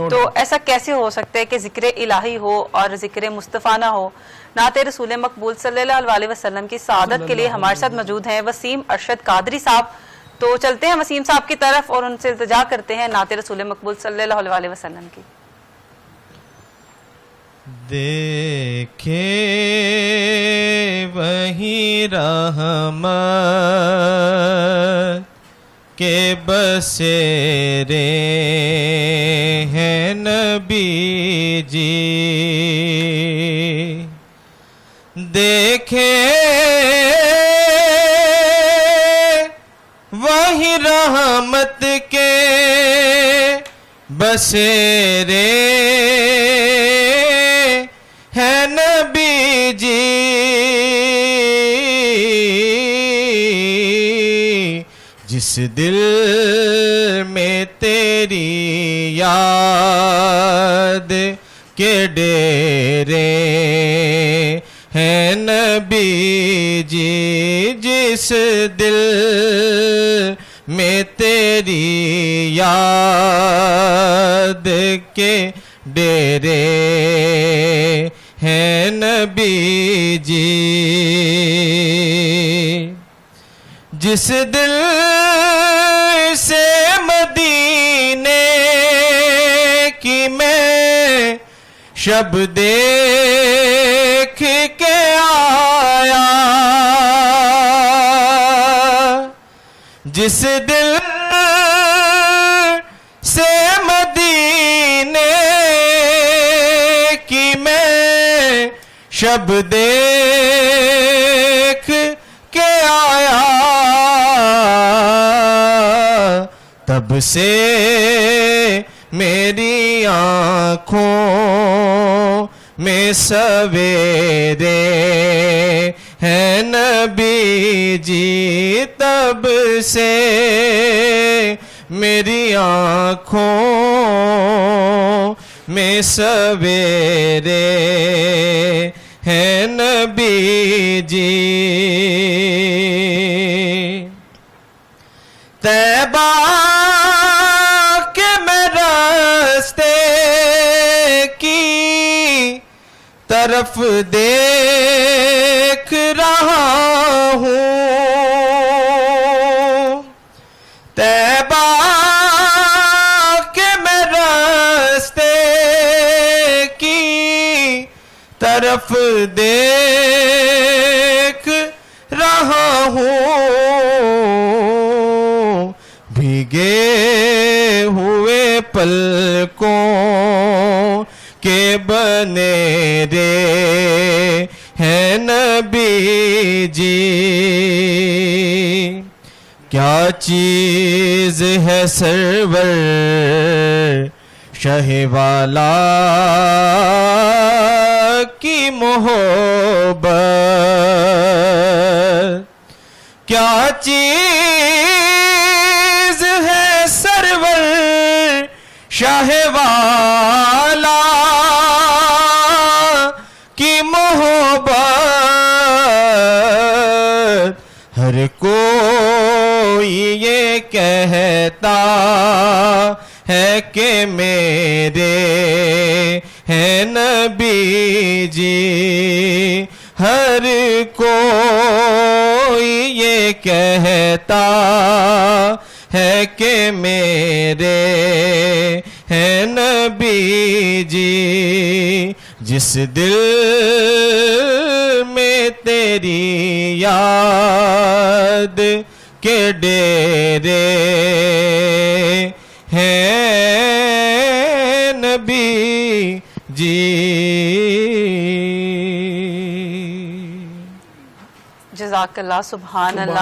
تو ایسا کیسے ہو سکتا ہے کہ ذکر الہی ہو اور ذکر مصطفیٰ نہ ہو؟ نعت رسول مقبول صلی اللہ علیہ وسلم کی سعادت کے لیے ہمارے ساتھ موجود ہیں وسیم ارشد قادری صاحب. تو چلتے ہیں وسیم صاحب کی طرف اور ان سے التجا کرتے ہیں نعت رسول مقبول صلی اللہ علیہ وسلم کی. دیکھے وہی رحمت کے بسیرے ہیں نبی جی، دیکھے وہی رحمت کے بسیرے ہے نبی جی، جس دل میں تیری یاد کے ڈیرے ہیں نبی جی، جس دل میں تیری یاد کے ڈیرے ہیں نبی جی، جس دل سے مدینے کی میں شب دیکھ کے آیا، جس دل سے مدینے کی میں شب دیکھ کے آیا، تب سے میری آنکھوں میں سویرے ہیں نبی جی، تب سے میری آنکھوں میں سویرے ہیں نبی جی، طیبہ کے میں راستے کی طرف دیکھ رہا ہوں، طیبہ کے میں راستے کی طرف دیکھ رہا ہوں، بھیگے ہوئے پلکوں کے بنیرے ہیں نبی جی، کیا چیز ہے سرور شہ والا کی محبت، کیا چیز ہے سرور شاہ والا کی محبت، ہر کوئی یہ کہتا ہے کہ میرے ہیں نبی جی، ہر کوئی یہ کہتا ہے کہ میرے ہیں نبی جی، جس دل میں تیری یاد کے ڈیرے ہیں نبی جی. جزاک اللہ، سبحان اللہ.